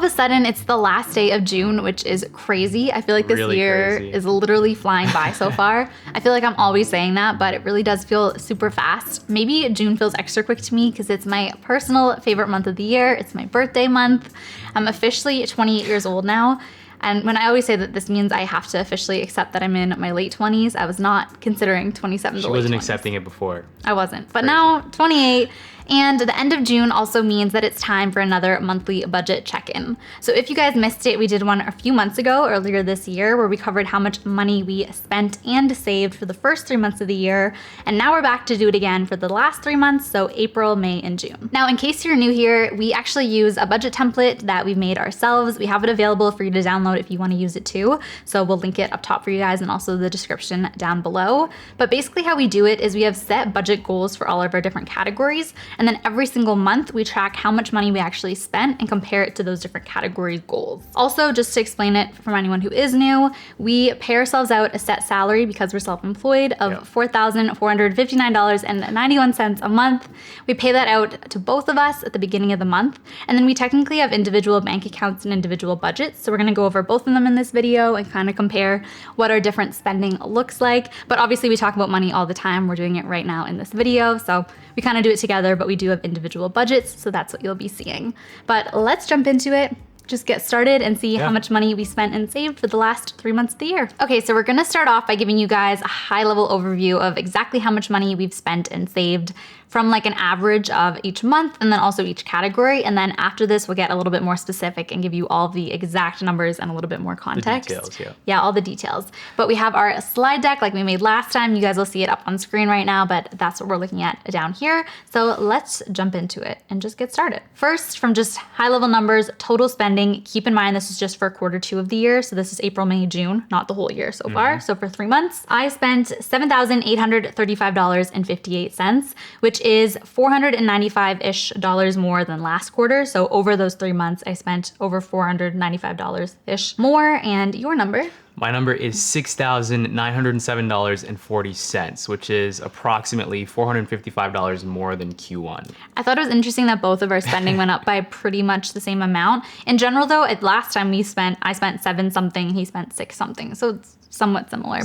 of a sudden, it's the last day of June, which is crazy. I feel like this Really year crazy. is literally flying by so far. I feel like I'm always saying that, but it really does feel super fast. Maybe June feels extra quick to me because it's my personal favorite month of the year. It's my birthday month. I'm officially 28 years old now. And when I always say that this means I have to officially accept that I'm in my late 20s, I was not considering 27 to She late wasn't 20s. accepting it before. I wasn't. But Crazy. now, 28. And the end of June also means that it's time for another monthly budget check-in. So if you guys missed it, we did one a few months ago, earlier this year, where we covered how much money we spent and saved for the first 3 months of the year. And now we're back to do it again for the last 3 months, so April, May, and June. Now, in case you're new here, we actually use a budget template that we've made ourselves. We have it available for you to download if you want to use it too. So we'll link it up top for you guys and also the description down below. But basically how we do it is we have set budget goals for all of our different categories. And then every single month we track how much money we actually spent and compare it to those different categories goals. Also, just to explain it from anyone who is new, we pay ourselves out a set salary because we're self-employed of $4,459.91 a month. We pay that out to both of us at the beginning of the month. And then we technically have individual bank accounts and individual budgets. So we're gonna go over both of them in this video and kind of compare what our different spending looks like. But obviously we talk about money all the time. We're doing it right now in this video. So we kind of do it together, but we do have individual budgets. So that's what you'll be seeing. But let's jump into it. Just get started and see how much money we spent and saved for the last 3 months of the year. Okay, so we're gonna start off by giving you guys a high level overview of exactly how much money we've spent and saved from like an average of each month and then also each category. And then after this, we'll get a little bit more specific and give you all the exact numbers and a little bit more context. The details, Yeah, all the details. But we have our slide deck like we made last time. You guys will see it up on screen right now, but that's what we're looking at down here. So let's jump into it and just get started. First, from just high level numbers, total spending, keep in mind this is just for Q2 of the year. So this is April, May, June, not the whole year so far. So for 3 months, I spent $7,835.58, which is $495-ish more than last quarter. So over those 3 months, I spent over $495-ish more. And your number? My number is $6,907.40, which is approximately $455 more than Q1. I thought it was interesting that both of our spending went up by pretty much the same amount. In general though, last time I spent 7 something, he spent 6 something. So it's somewhat similar,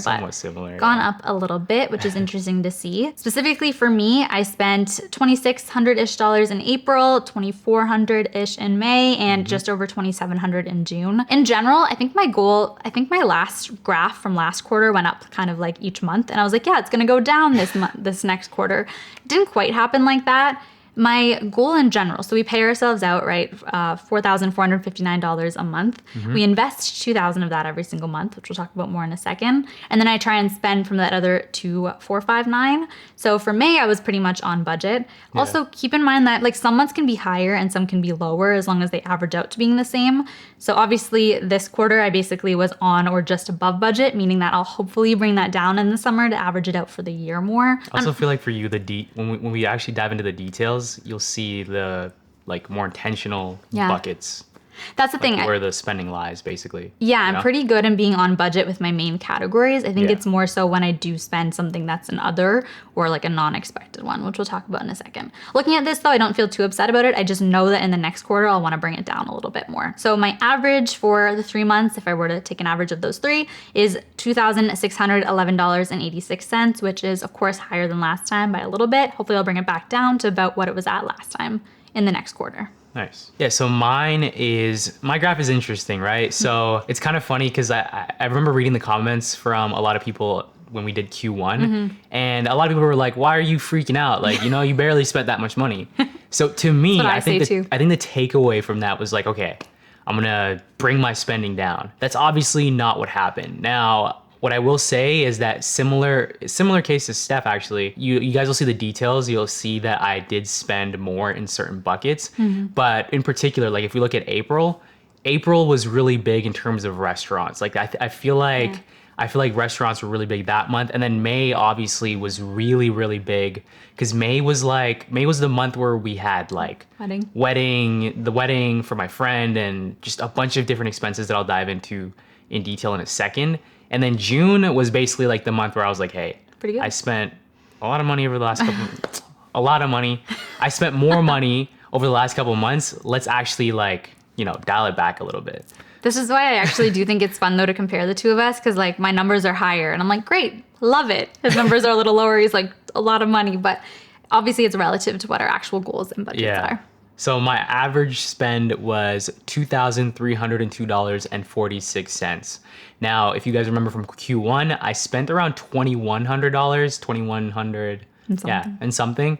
gone up a little bit, which is interesting to see. Specifically for me, I spent $2,600-ish in April, $2,400-ish in May, and just over $2,700 in June. In general, I think my last graph from last quarter went up kind of like each month, and I was like, yeah, it's gonna go down this next quarter. It didn't quite happen like that. My goal in general, so we pay ourselves out, right, $4,459 a month. We invest $2,000 of that every single month, which we'll talk about more in a second. And then I try and spend from that other $2,459. So for May, I was pretty much on budget. Also, keep in mind that like some months can be higher and some can be lower as long as they average out to being the same. So obviously this quarter, I basically was on or just above budget, meaning that I'll hopefully bring that down in the summer to average it out for the year more. I also feel like for you, when we actually dive into the details, you'll see the like more intentional buckets. That's the thing. Where the spending lies, basically. Yeah, I'm pretty good in being on budget with my main categories. I think it's more so when I do spend something that's an other or like a non-expected one, which we'll talk about in a second. Looking at this though, I don't feel too upset about it. I just know that in the next quarter, I'll want to bring it down a little bit more. So my average for the 3 months, if I were to take an average of those 3, is $2,611.86, which is of course higher than last time by a little bit. Hopefully I'll bring it back down to about what it was at last time in the next quarter. Nice. Yeah, so my graph is interesting, right? So it's kind of funny because I remember reading the comments from a lot of people when we did Q1, and a lot of people were like, why are you freaking out? Like, you barely spent that much money. So to me, I think the takeaway from that was like, okay, I'm gonna bring my spending down. That's obviously not what happened. Now, what I will say is that similar case to Steph, actually, you guys will see the details. You'll see that I did spend more in certain buckets. But in particular, like if we look at April was really big in terms of restaurants. Like I feel like restaurants were really big that month. And then May obviously was really, really big because May was the month where we had like the wedding for my friend and just a bunch of different expenses that I'll dive into in detail in a second. And then June was basically like the month where I was like, hey, I spent a lot of money over the last a lot of money. I spent more money over the last couple of months. Let's actually like dial it back a little bit. This is why I actually do think it's fun though to compare the two of us, because like my numbers are higher and I'm like, great, love it. His numbers are a little lower. He's like a lot of money, but obviously it's relative to what our actual goals and budgets are. So my average spend was $2,302.46. Now, if you guys remember from Q1, I spent around $2,100, and something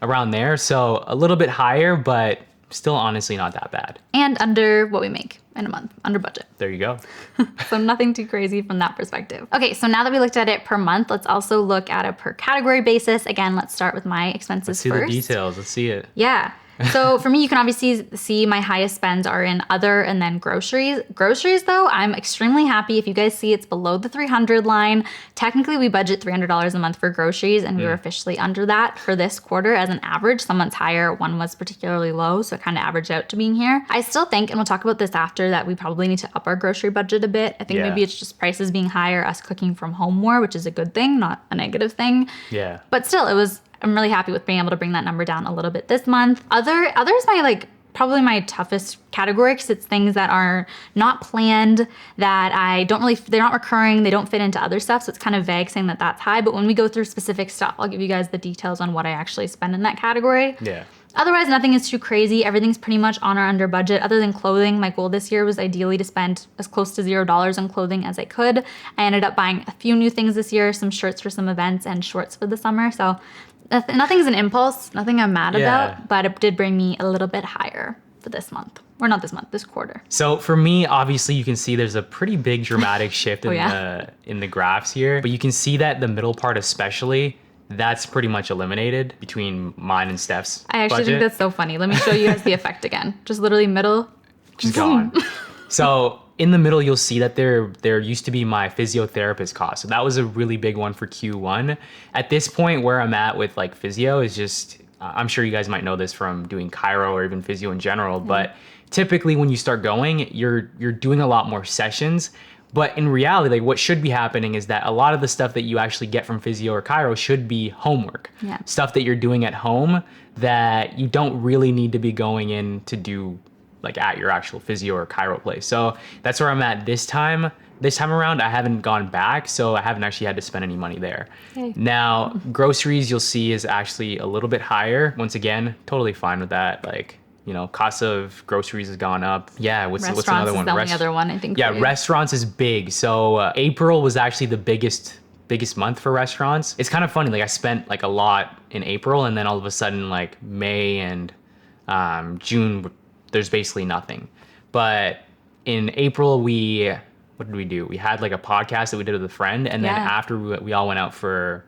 around there. So a little bit higher, but still honestly not that bad. And under what we make in a month, under budget. There you go. So nothing too crazy from that perspective. Okay, so now that we looked at it per month, let's also look at a per category basis. Again, let's start with my expenses first. Let's see the details. Let's see it. Yeah. So for me, you can obviously see my highest spends are in other and then groceries. Groceries though, I'm extremely happy. If you guys see, it's below the 300 line. Technically, we budget $300 a month for groceries and we were officially under that for this quarter as an average. Some months higher, one was particularly low, so it kind of averaged out to being here. I still think, and we'll talk about this after, that we probably need to up our grocery budget a bit. I think maybe it's just prices being higher, us cooking from home more, which is a good thing, not a negative thing. Yeah. But still, I'm really happy with being able to bring that number down a little bit this month. Others my probably my toughest category because it's things that are not planned, that they're not recurring, they don't fit into other stuff. So it's kind of vague saying that that's high. But when we go through specific stuff, I'll give you guys the details on what I actually spend in that category. Yeah. Otherwise, nothing is too crazy. Everything's pretty much on or under budget. Other than clothing, my goal this year was ideally to spend as close to $0 on clothing as I could. I ended up buying a few new things this year, some shirts for some events and shorts for the summer. So nothing's an impulse, nothing I'm mad about, but it did bring me a little bit higher for this month. Or not this month, this quarter. So for me, obviously you can see there's a pretty big dramatic shift in the graphs here, but you can see that the middle part especially, that's pretty much eliminated between mine and Steph's I actually think that's so funny. Let me show you guys the effect again. Just literally middle. Just gone. So in the middle, you'll see that there used to be my physiotherapist cost. So that was a really big one for Q1. At this point, where I'm at with like physio is just, I'm sure you guys might know this from doing chiro or even physio in general, but typically when you start going, you're doing a lot more sessions. But in reality, like what should be happening is that a lot of the stuff that you actually get from physio or chiro should be homework. Yeah. Stuff that you're doing at home that you don't really need to be going in to do like at your actual physio or chiro place. So that's where I'm at this time. This time around, I haven't gone back, so I haven't actually had to spend any money there. Okay. Now, groceries you'll see is actually a little bit higher. Once again, totally fine with that. Like, cost of groceries has gone up. Yeah, what's another one? Restaurants is the only other one, I think. Yeah, restaurants is big. So April was actually the biggest month for restaurants. It's kind of funny. Like I spent like a lot in April, and then all of a sudden, like May and June, there's basically nothing. But in April, what did we do? We had like a podcast that we did with a friend, and then after we all went out for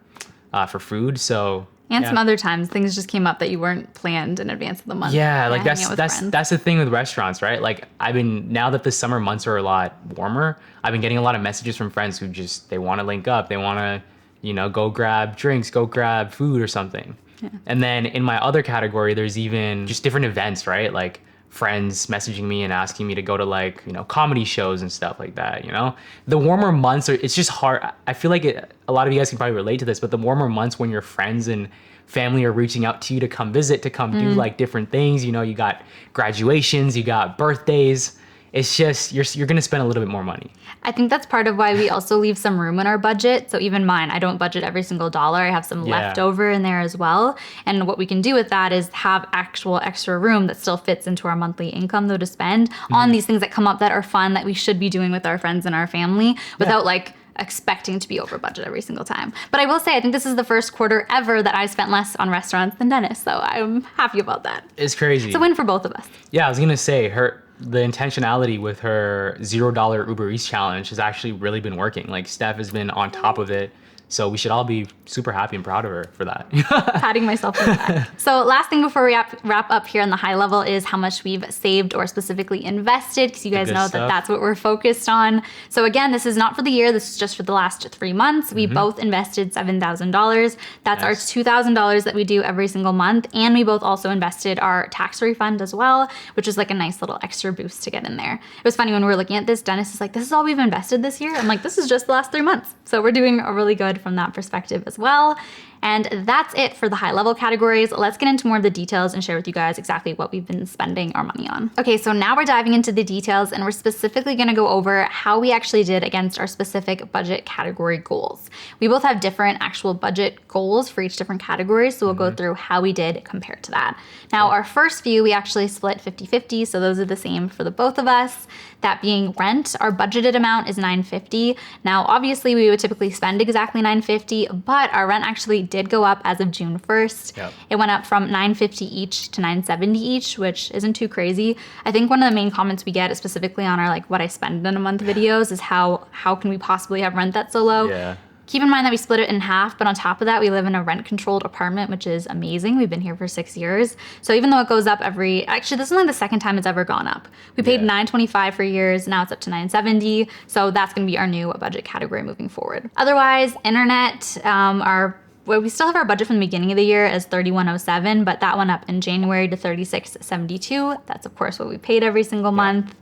food. So. And some other times things just came up that you weren't planned in advance of the month. Yeah, like that's the thing with restaurants, right? Like now that the summer months are a lot warmer, I've been getting a lot of messages from friends who they want to link up. They want to, go grab drinks, go grab food or something. Yeah. And then in my other category, there's even just different events, right? Like friends messaging me and asking me to go to like, comedy shows and stuff like that, The warmer months it's just hard. I feel like a lot of you guys can probably relate to this, but the warmer months when your friends and family are reaching out to you to come visit, to come do like different things, you got graduations, you got birthdays. It's just, you're going to spend a little bit more money. I think that's part of why we also leave some room in our budget. So even mine, I don't budget every single dollar. I have some left over in there as well. And what we can do with that is have actual extra room that still fits into our monthly income though to spend on these things that come up that are fun that we should be doing with our friends and our family without expecting to be over budget every single time. But I will say, I think this is the first quarter ever that I spent less on restaurants than Dennis. So I'm happy about that. It's crazy. It's a win for both of us. Yeah, I was going to say the intentionality with her $0 Uber Eats challenge has actually really been working. Like Steph has been on top of it. So we should all be super happy and proud of her for that. Patting myself on the back. So last thing before we wrap up here on the high level is how much we've saved or specifically invested, because you guys know that that's what we're focused on. So again, this is not for the year. This is just for the last 3 months. We both invested $7,000. That's our $2,000 that we do every single month. And we both also invested our tax refund as well, which is like a nice little extra boost to get in there. It was funny when we were looking at this, Dennis is like, this is all we've invested this year? I'm like, this is just the last 3 months. So we're doing a really good from that perspective as well. And that's it for the high level categories. Let's get into more of the details and share with you guys exactly what we've been spending our money on. Okay, so now we're diving into the details, and we're specifically gonna go over how we actually did against our specific budget category goals. We both have different actual budget goals for each different category, so we'll go through how we did compared to that. Now, our first few, we actually split 50-50, so those are the same for the both of us. That being rent, our budgeted amount is $950. Now, obviously, we would typically spend exactly $950, but our rent actually did go up as of June 1st. Yep. It went up from $950 each to $970 each, which isn't too crazy. I think one of the main comments we get, specifically on our like what I spend in a month videos, is how can we possibly have rent that's so low? Yeah. Keep in mind that we split it in half, but on top of that, we live in a rent-controlled apartment, which is amazing. We've been here for 6 years. So even though it goes up actually, this is only the second time it's ever gone up. We paid $925 for years, now it's up to $970. So that's gonna be our new budget category moving forward. Otherwise, internet, we still have our budget from the beginning of the year as $3107, but that went up in January to $3672. That's of course what we paid every single month.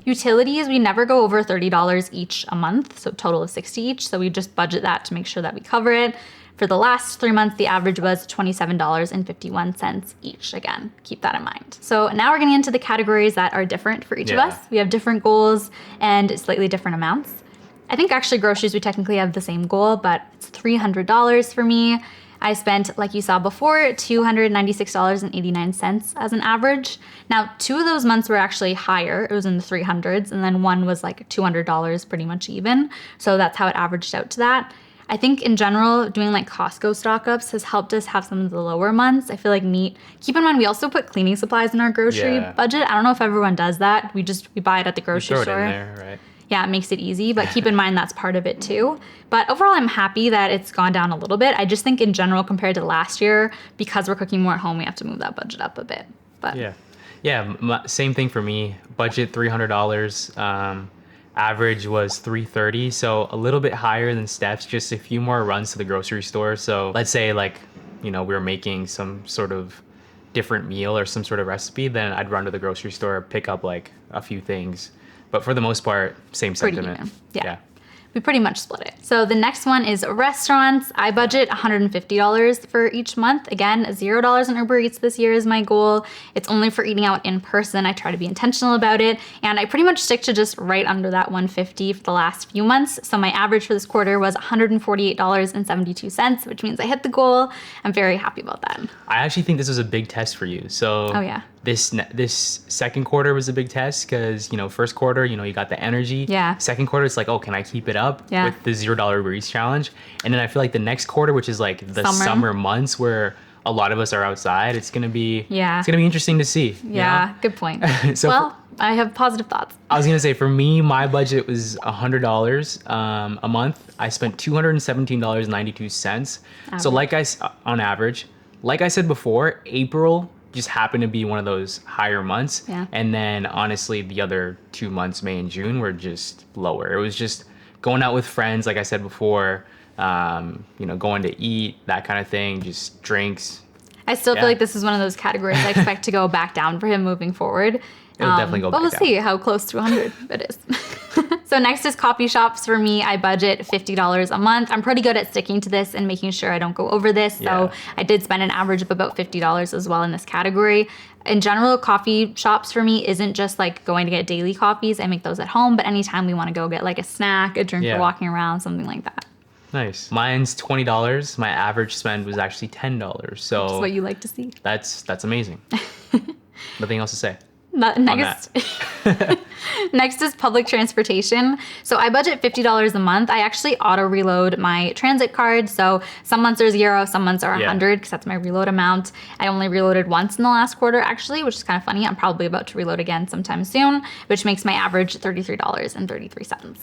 Utilities, we never go over $30 each a month, so total of $60 each. So we just budget that to make sure that we cover it. For the last 3 months, the average was $27.51 each. Again, keep that in mind. So now we're getting into the categories that are different for each of us. We have different goals and slightly different amounts. I think actually groceries, we technically have the same goal, but it's $300 for me. I spent, like you saw before, $296.89 as an average. Now, 2 of those months were actually higher. It was in the 300s, and then one was like $200, pretty much even. So that's how it averaged out to that. I think in general, doing like Costco stock-ups has helped us have some of the lower months. I feel like meat, keep in mind, we also put cleaning supplies in our grocery budget. I don't know if everyone does that. We buy it at the grocery store. Throw it in there, right? Yeah, it makes it easy, but keep in mind that's part of it too. But overall, I'm happy that it's gone down a little bit. I just think in general, compared to last year, because we're cooking more at home, we have to move that budget up a bit. But same thing for me. Budget $300. Average was $330, so a little bit higher than Steph's. Just a few more runs to the grocery store. So let's say we were making some sort of different meal or some sort of recipe, then I'd run to the grocery store, pick up like a few things. But for the most part, same sentiment. Even. Yeah. We pretty much split it. So the next one is restaurants. I budget $150 for each month. Again, $0 in Uber Eats this year is my goal. It's only for eating out in person. I try to be intentional about it. And I pretty much stick to just right under that $150 for the last few months. So my average for this quarter was $148.72, which means I hit the goal. I'm very happy about that. I actually think this was a big test for you. So this second quarter was a big test because, first quarter, you got the energy. Yeah. Second quarter, it's like, oh, can I keep it up with the $0 Uber Eats challenge? And then I feel like the next quarter, which is like the summer months where a lot of us are outside, it's gonna be interesting to see. Yeah, good point. I have positive thoughts. I was gonna say, for me, my budget was $100 a month. I spent $217.92. So on average, like I said before, April just happened to be one of those higher months. Yeah. And then honestly, the other 2 months, May and June, were just lower. It was just going out with friends, like I said before, going to eat, that kind of thing, just drinks. I still feel like this is one of those categories I expect to go back down for him moving forward. It'll definitely go back down. But we'll see how close to 100 it is. So next is coffee shops. For me, I budget $50 a month. I'm pretty good at sticking to this and making sure I don't go over this. So I did spend an average of about $50 as well in this category. In general, coffee shops for me isn't just like going to get daily coffees. I make those at home, but anytime we want to go get like a snack, a drink for walking around, something like that. Nice. Mine's $20. My average spend was actually $10. So that's what you like to see. That's amazing. Nothing else to say. Next is public transportation. So I budget $50 a month. I actually auto reload my transit card. So some months are $0, some months are 100 because that's my reload amount. I only reloaded once in the last quarter actually, which is kind of funny. I'm probably about to reload again sometime soon, which makes my average $33.33.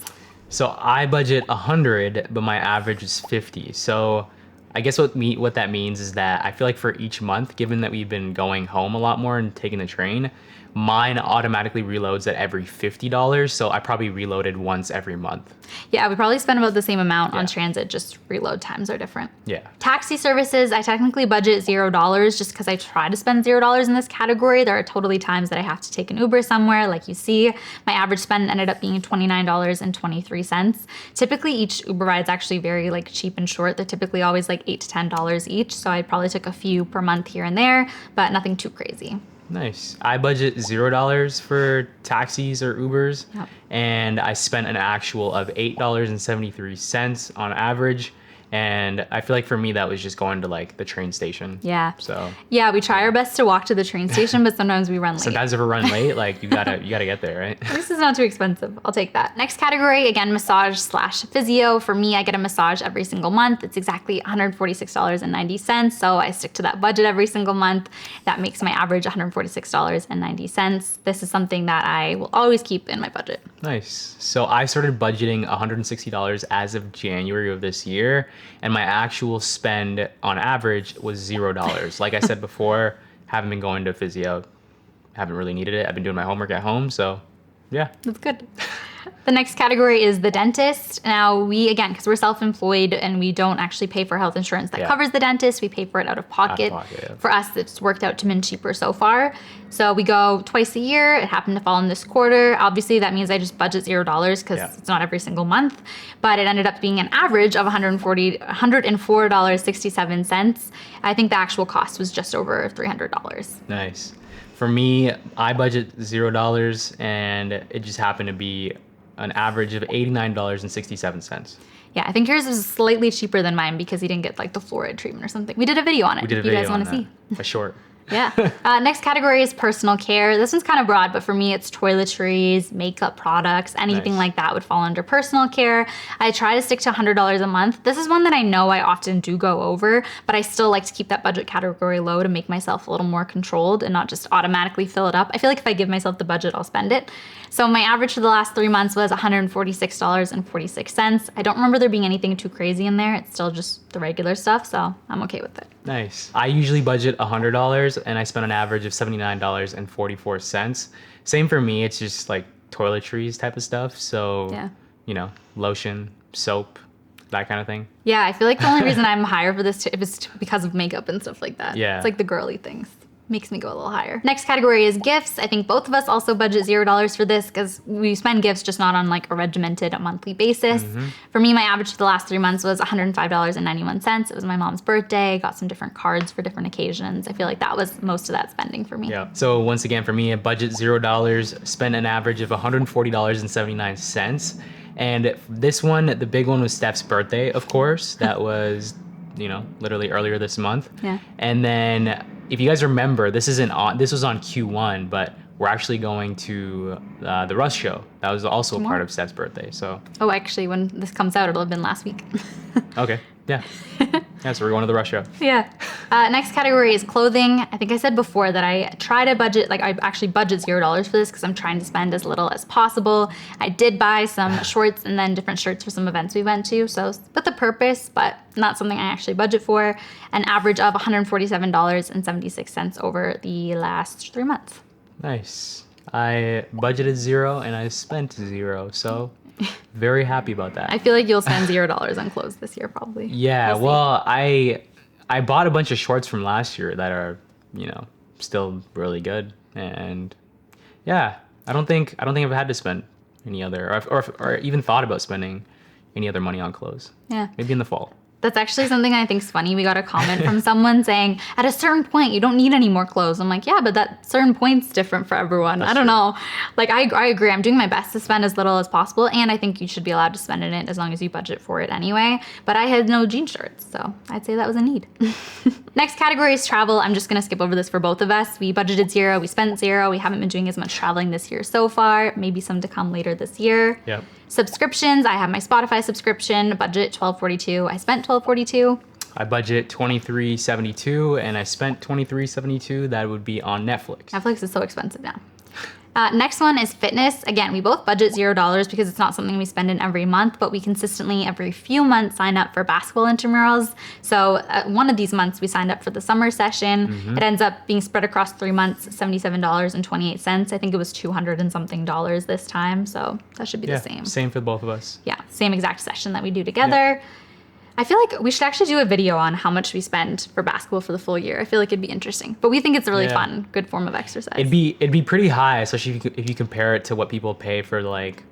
So I budget 100, but my average is 50. So I guess what that means is that I feel like for each month, given that we've been going home a lot more and taking the train, mine automatically reloads at every $50. So I probably reloaded once every month. Yeah, we probably spend about the same amount on Yeah. transit, just reload times are different. Yeah. Taxi services, I technically budget $0 just because I try to spend $0 in this category. There are totally times that I have to take an Uber somewhere, like you see. My average spend ended up being $29.23. Typically, each Uber ride's actually very like cheap and short. They're typically always like $8 to $10 each, so I probably took a few per month here and there, but nothing too crazy. Nice. I budget $0 for taxis or Ubers, Yep. and I spent an actual of $8.73 on average. And I feel like for me, that was just going to like the train station. Yeah. So Yeah, we try our best to walk to the train station, but sometimes we run late. sometimes if we run late, like you gotta get there, right? This is not too expensive. I'll take that. Next category, again, massage/physio. For me, I get a massage every single month. It's exactly $146.90. So I stick to that budget every single month. That makes my average $146.90. This is something that I will always keep in my budget. Nice. So I started budgeting $160 as of January of this year, and my actual spend on average was $0. Like I said before, haven't been going to physio, haven't really needed it. I've been doing my homework at home, so yeah. That's good. The next category is the dentist. Now, we, again, because we're self-employed and we don't actually pay for health insurance that Yeah. covers the dentist, we pay for it out of pocket. Yeah. For us, it's worked out to been cheaper so far. So we go twice a year. It happened to fall in this quarter. Obviously, that means I just budget $0 because Yeah. it's not every single month. But it ended up being an average of $104.67. I think the actual cost was just over $300. Nice. For me, I budget $0, and it just happened to be an average of $89.67. Yeah, I think yours is slightly cheaper than mine because you didn't get like the fluoride treatment or something. We did a video on it. We did a if you video guys on want to that. see. A short. Yeah. Next category is personal care. This one's kind of broad, but for me, it's toiletries, makeup products, anything Nice. like that would fall under personal care. I try to stick to $100 a month. This is one that I know I often do go over, but I still like to keep that budget category low to make myself a little more controlled and not just automatically fill it up. I feel like if I give myself the budget, I'll spend it. So my average for the last 3 months was $146.46. I don't remember there being anything too crazy in there. It's still just the regular stuff, so I'm okay with it. Nice. I usually budget $100, and I spend an average of $79.44. Same for me. It's just like toiletries type of stuff. So, Yeah. lotion, soap, that kind of thing. Yeah, I feel like the only reason I'm higher for this is because of makeup and stuff like that. Yeah. It's like the girly things. Makes me go a little higher. Next category is gifts. I think both of us also budget $0 for this because we spend gifts just not on like a regimented monthly basis. For me, my average for the last 3 months was $105.91. It was my mom's birthday. Got some different cards for different occasions. I feel like that was most of that spending for me. Yeah. So once again, for me, a budget $0, spend an average of $140.79. And this one, the big one was Steph's birthday, of course. That was, literally earlier this month. Yeah. And then if you guys remember, this was on Q1, but we're actually going to the Russ show. That was also a part of Steph's birthday. So Oh, actually, when this comes out, it'll have been last week. okay, yeah, yeah. So we're going to the Russ show. Yeah. Next category is clothing. I think I said before that I try to budget, like I actually budget $0 for this because I'm trying to spend as little as possible. I did buy some shorts and then different shirts for some events we went to. So with the purpose, but not something I actually budget for. An average of $147.76 over the last 3 months. Nice. I budgeted $0 and I spent $0. So very happy about that. I feel like you'll spend $0 on clothes this year probably. Yeah, We'll see. well, I bought a bunch of shorts from last year that are, still really good. And yeah, I don't think I've had to spend any other or even thought about spending any other money on clothes. Yeah. Maybe in the fall. That's actually something I think is funny. We got a comment from someone saying, at a certain point, you don't need any more clothes. I'm like, yeah, but that certain point's different for everyone. I don't know. Like, I agree. I'm doing my best to spend as little as possible. And I think you should be allowed to spend in it as long as you budget for it anyway. But I had no jean shirts, so I'd say that was a need. Next category is travel. I'm just going to skip over this for both of us. We budgeted $0. We spent $0. We haven't been doing as much traveling this year so far. Maybe some to come later this year. Yep. Subscriptions, I have my Spotify subscription, budget $12.42. I spent $12.42. I budget $23.72 and I spent $23.72. That would be on Netflix. Netflix is so expensive now. Next one is fitness. Again, we both budget $0 because it's not something we spend in every month, but we consistently every few months sign up for basketball intramurals. So one of these months we signed up for the summer session. It ends up being spread across 3 months, $77.28. I think it was $200 and something this time. So that should be the same. Same for both of us. Yeah, same exact session that we do together. I feel like we should actually do a video on how much we spend for basketball for the full year. I feel like it'd be interesting, but we think it's a really fun, good form of exercise. It'd be pretty high, especially if you compare it to what people pay for like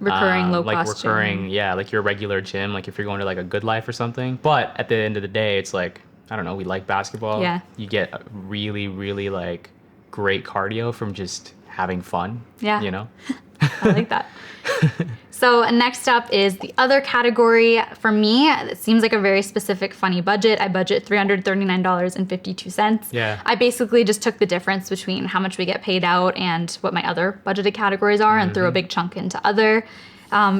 recurring low cost gym. Like your regular gym, like if you're going to like a Good Life or something. But at the end of the day, it's like, I don't know, we like basketball. Yeah. You get really, really like great cardio from just having fun. Yeah. You know? I like that. So next up is the other category. For me, it seems like a very specific funny budget. I budget $339.52. Yeah. I basically just took the difference between how much we get paid out and what my other budgeted categories are and threw a big chunk into other.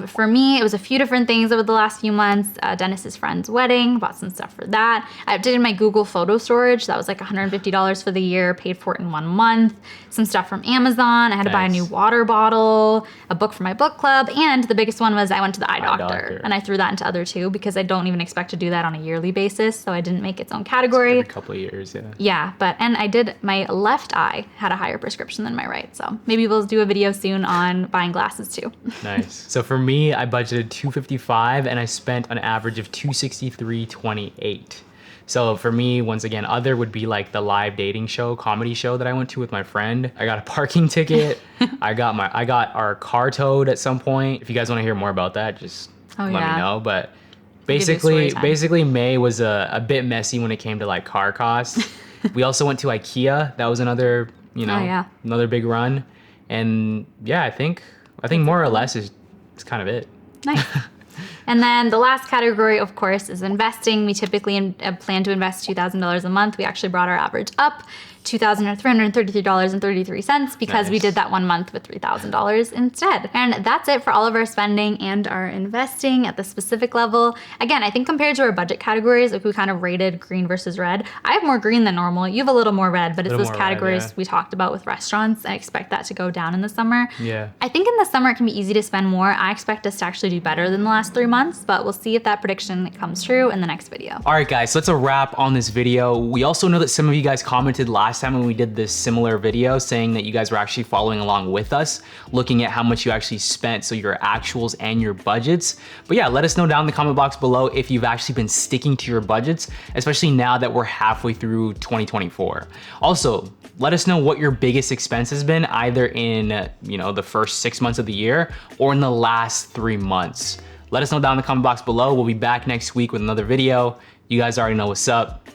For me, it was a few different things over the last few months. Dennis's friend's wedding, bought some stuff for that. I updated my Google photo storage. That was like $150 for the year, paid for it in 1 month. Some stuff from Amazon. I had to buy a new water bottle, a book for my book club, and the biggest one was I went to the eye doctor. And I threw that into other too because I don't even expect to do that on a yearly basis, so I didn't make its own category. Every couple of years, yeah. Yeah, and I did, my left eye had a higher prescription than my right, so maybe we'll do a video soon on buying glasses too. Nice. So for me, I budgeted $255 and I spent an average of $263.28. So for me, once again, other would be like the live dating show, comedy show that I went to with my friend. I got a parking ticket. I got our car towed at some point. If you guys want to hear more about that, just let me know. But basically May was a bit messy when it came to like car costs. We also went to IKEA. That was another, another big run. And yeah, I think more or less is kind of it. Nice. And then the last category, of course, is investing. We typically plan to invest $2,000 a month. We actually brought our average up, $2,333.33 because we did that 1 month with $3,000 instead. And that's it for all of our spending and our investing at the specific level. Again, I think compared to our budget categories, like we kind of rated green versus red. I have more green than normal. You have a little more red, but it's those categories we talked about with restaurants. I expect that to go down in the summer. Yeah. I think in the summer it can be easy to spend more. I expect us to actually do better than the last 3 months, but we'll see if that prediction comes true in the next video. All right, guys, so that's a wrap on this video. We also know that some of you guys commented last time when we did this similar video saying that you guys were actually following along with us, looking at how much you actually spent, so your actuals and your budgets. But yeah, let us know down in the comment box below if you've actually been sticking to your budgets, especially now that we're halfway through 2024. Also, let us know what your biggest expense has been, either in the first 6 months of the year or in the last 3 months. Let us know down in the comment box below. We'll be back next week with another video. You guys already know what's up.